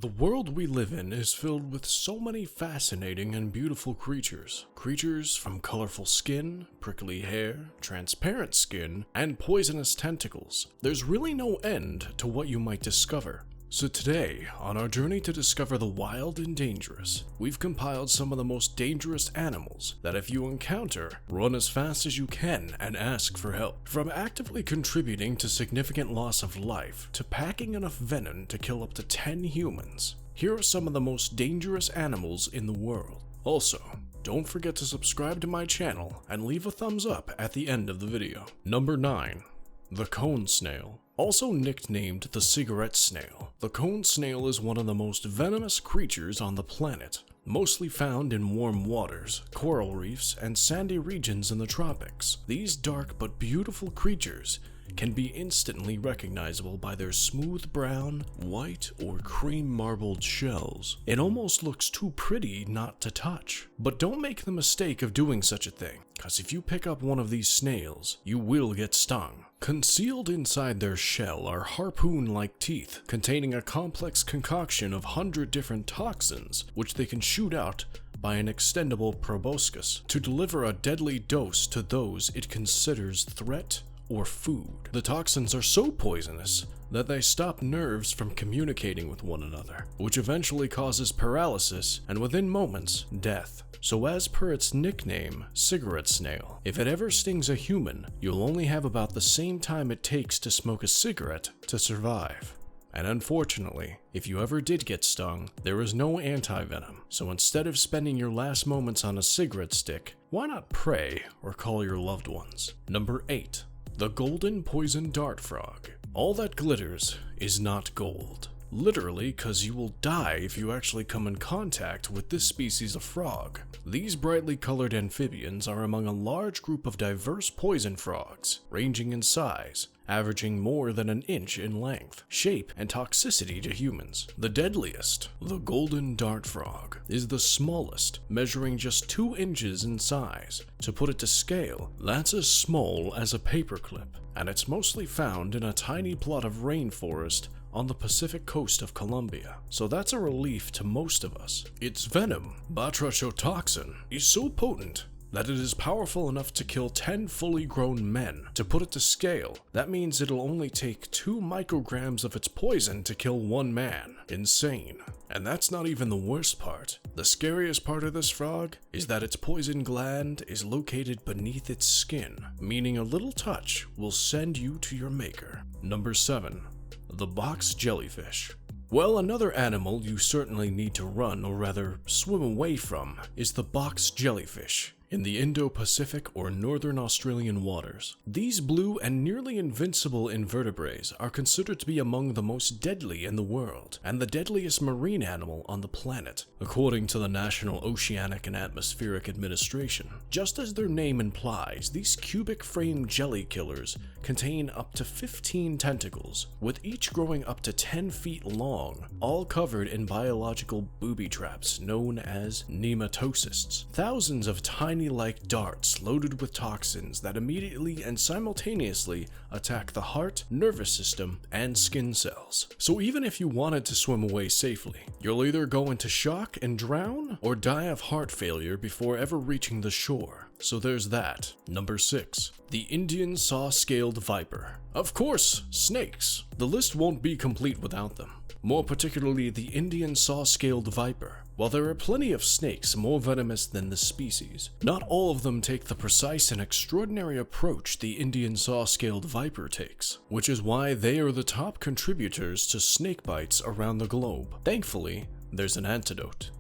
The world we live in is filled with so many fascinating and beautiful creatures. Creatures from colorful skin, prickly hair, transparent skin, and poisonous tentacles. There's really no end to what you might discover. So today, on our journey to discover the wild and dangerous, we've compiled some of the most dangerous animals that if you encounter, run as fast as you can and ask for help. From actively contributing to significant loss of life, to packing enough venom to kill up to 10 humans, here are some of the most dangerous animals in the world. Also, don't forget to subscribe to my channel and leave a thumbs up at the end of the video. Number 9. The cone snail. Also nicknamed the cigarette snail, the cone snail is one of the most venomous creatures on the planet, mostly found in warm waters, coral reefs, and sandy regions in the tropics. These dark but beautiful creatures can be instantly recognizable by their smooth brown, white, or cream marbled shells. It almost looks too pretty not to touch. But don't make the mistake of doing such a thing, because if you pick up one of these snails, you will get stung. Concealed inside their shell are harpoon-like teeth containing a complex concoction of 100 different toxins, which they can shoot out by an extendable proboscis to deliver a deadly dose to those it considers threat or food. The toxins are so poisonous that they stop nerves from communicating with one another, which eventually causes paralysis and within moments, death. So as per its nickname, cigarette snail, if it ever stings a human, you'll only have about the same time it takes to smoke a cigarette to survive. And unfortunately, if you ever did get stung, there is no anti-venom, so instead of spending your last moments on a cigarette stick, why not pray or call your loved ones? Number 8. The golden poison dart frog. All that glitters is not gold. Literally, cause you will die if you actually come in contact with this species of frog. These brightly colored amphibians are among a large group of diverse poison frogs, ranging in size, averaging more than an inch in length, shape, and toxicity to humans. The deadliest, the golden dart frog, is the smallest, measuring just 2 inches in size. To put it to scale, that's as small as a paperclip, and it's mostly found in a tiny plot of rainforest on the Pacific coast of Colombia, so that's a relief to most of us. Its venom, batrachotoxin, is so potent that it is powerful enough to kill 10 fully grown men. To put it to scale, that means it'll only take 2 micrograms of its poison to kill 1 man. Insane. And that's not even the worst part. The scariest part of this frog is that its poison gland is located beneath its skin, meaning a little touch will send you to your maker. Number 7. The box jellyfish. Well, another animal you certainly need to run, or rather swim away from, is the box jellyfish in the Indo-Pacific or Northern Australian waters. These blue and nearly invincible invertebrates are considered to be among the most deadly in the world, and the deadliest marine animal on the planet, according to the National Oceanic and Atmospheric Administration. Just as their name implies, these cubic-frame jelly killers contain up to 15 tentacles, with each growing up to 10 feet long, all covered in biological booby traps known as nematocysts. Thousands of tiny-like darts loaded with toxins that immediately and simultaneously attack the heart, nervous system, and skin cells. So even if you wanted to swim away safely, you'll either go into shock and drown, or die of heart failure before ever reaching the shore. So there's that. Number 6. The Indian saw-scaled viper. Of course, snakes. The list won't be complete without them. More particularly the Indian saw-scaled viper. While there are plenty of snakes more venomous than this species, not all of them take the precise and extraordinary approach the Indian saw-scaled viper takes, which is why they are the top contributors to snake bites around the globe. Thankfully, there's an antidote.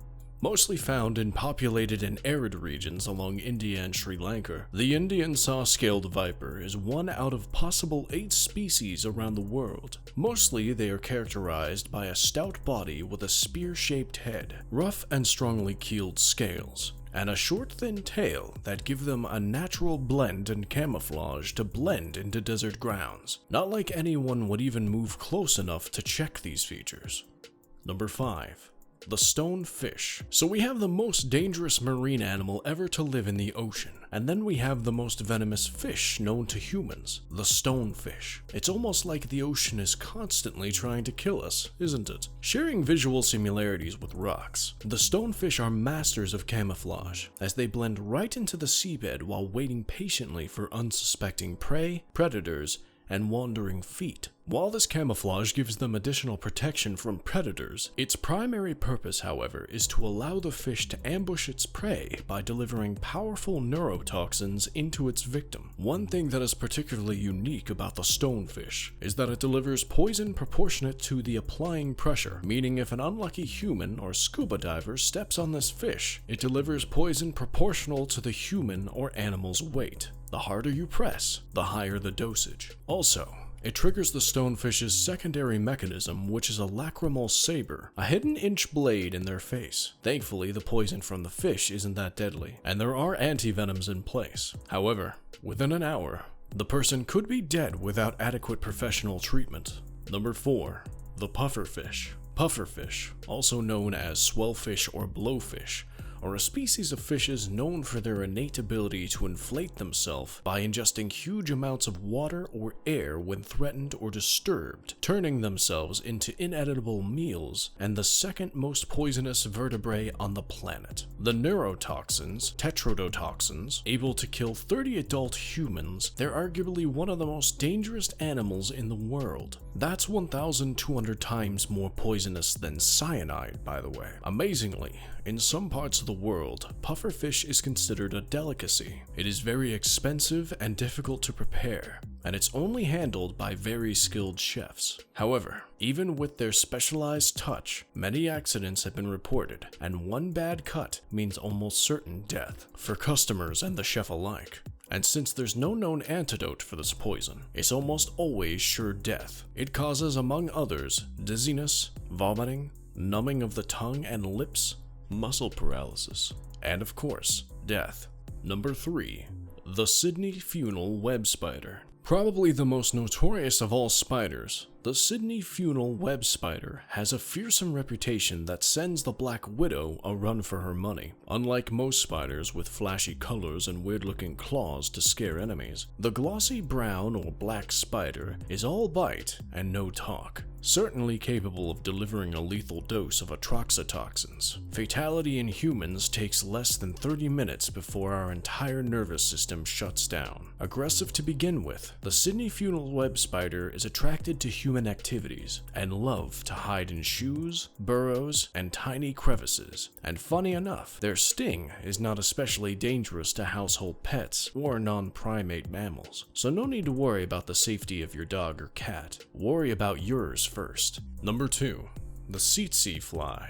Mostly found in populated and arid regions along India and Sri Lanka, the Indian saw-scaled viper is one out of possible 8 species around the world. Mostly they are characterized by a stout body with a spear-shaped head, rough and strongly keeled scales, and a short thin tail that give them a natural blend and camouflage to blend into desert grounds. Not like anyone would even move close enough to check these features. Number 5. the stonefish. So we have the most dangerous marine animal ever to live in the ocean. And then we have the most venomous fish known to humans, the stonefish. It's almost like the ocean is constantly trying to kill us, isn't it? Sharing visual similarities with rocks, the stonefish are masters of camouflage, as they blend right into the seabed while waiting patiently for unsuspecting prey, predators, and wandering feet. While this camouflage gives them additional protection from predators, its primary purpose, however, is to allow the fish to ambush its prey by delivering powerful neurotoxins into its victim. One thing that is particularly unique about the stonefish is that it delivers poison proportionate to the applying pressure, meaning if an unlucky human or scuba diver steps on this fish, it delivers poison proportional to the human or animal's weight. The harder you press, the higher the dosage. Also, it triggers the stonefish's secondary mechanism, which is a lacrimal saber, a hidden inch blade in their face. Thankfully, the poison from the fish isn't that deadly, and there are antivenoms in place. However, within an hour, the person could be dead without adequate professional treatment. Number 4. The pufferfish. Pufferfish, also known as swellfish or blowfish, are a species of fishes known for their innate ability to inflate themselves by ingesting huge amounts of water or air when threatened or disturbed, turning themselves into inedible meals and the second most poisonous vertebrae on the planet. The neurotoxins, tetrodotoxins, able to kill 30 adult humans, they're arguably one of the most dangerous animals in the world. That's 1,200 times more poisonous than cyanide, by the way. Amazingly, in some parts of the world, pufferfish is considered a delicacy. It is very expensive and difficult to prepare, and it's only handled by very skilled chefs. However, even with their specialized touch, many accidents have been reported, and one bad cut means almost certain death for customers and the chef alike. And since there's no known antidote for this poison, it's almost always sure death. It causes, among others, dizziness, vomiting, numbing of the tongue and lips, muscle paralysis, and of course, death. Number 3. The Sydney Funal Web Spider. Probably the most notorious of all spiders, the Sydney Funal Web Spider has a fearsome reputation that sends the Black Widow a run for her money. Unlike most spiders with flashy colors and weird-looking claws to scare enemies, the glossy brown or black spider is all bite and no talk, certainly capable of delivering a lethal dose of atroxitoxins. Fatality in humans takes less than 30 minutes before our entire nervous system shuts down. Aggressive to begin with, the Sydney Funal Web Spider is attracted to human activities and love to hide in shoes, burrows, and tiny crevices. And funny enough, their sting is not especially dangerous to household pets or non-primate mammals. So no need to worry about the safety of your dog or cat. Worry about yours first. Number 2. The tsetse fly.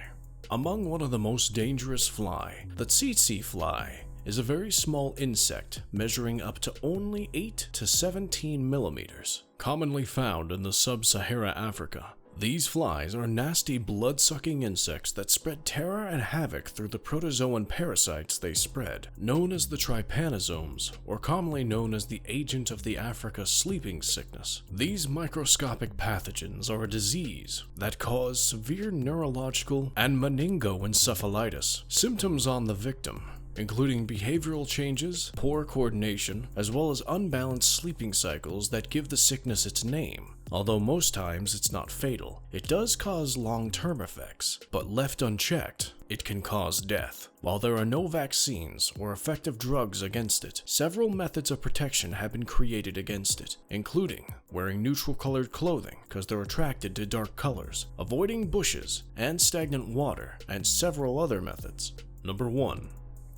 Among one of the most dangerous fly, the tsetse fly is a very small insect measuring up to only 8 to 17 millimeters, commonly found in the sub-Sahara Africa. These flies are nasty blood-sucking insects that spread terror and havoc through the protozoan parasites they spread, known as the trypanosomes, or commonly known as the agent of the Africa sleeping sickness. These microscopic pathogens are a disease that cause severe neurological and meningoencephalitis, symptoms on the victim including behavioral changes, poor coordination, as well as unbalanced sleeping cycles that give the sickness its name. Although most times it's not fatal, it does cause long-term effects, but left unchecked, it can cause death. While there are no vaccines or effective drugs against it, several methods of protection have been created against it, including wearing neutral-colored clothing because they're attracted to dark colors, avoiding bushes and stagnant water, and several other methods. Number 1.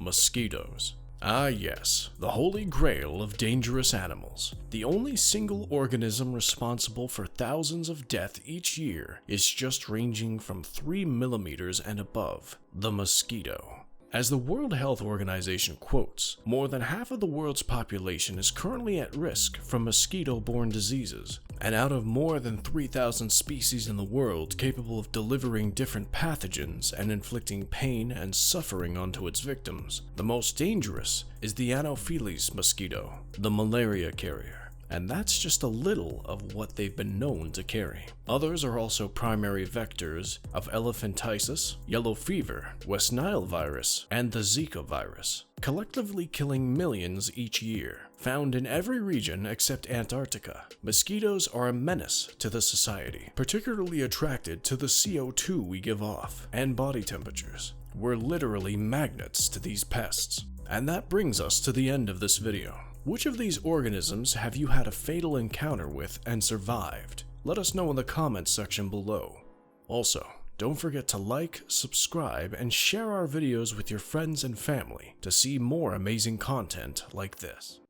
Mosquitoes. Ah yes, the holy grail of dangerous animals. The only single organism responsible for thousands of deaths each year is just ranging from 3 millimeters and above, the mosquito. As the World Health Organization quotes, more than half of the world's population is currently at risk from mosquito-borne diseases, and out of more than 3,000 species in the world capable of delivering different pathogens and inflicting pain and suffering onto its victims, the most dangerous is the Anopheles mosquito, the malaria carrier. and that's just a little of what they've been known to carry. Others are also primary vectors of elephantiasis, yellow fever, West Nile virus, and the Zika virus, collectively killing millions each year. Found in every region except Antarctica, mosquitoes are a menace to the society, particularly attracted to the CO2 we give off and body temperatures. We're literally magnets to these pests. And that brings us to the end of this video. Which of these organisms have you had a fatal encounter with and survived? Let us know in the comments section below. Also, don't forget to like, subscribe, and share our videos with your friends and family to see more amazing content like this.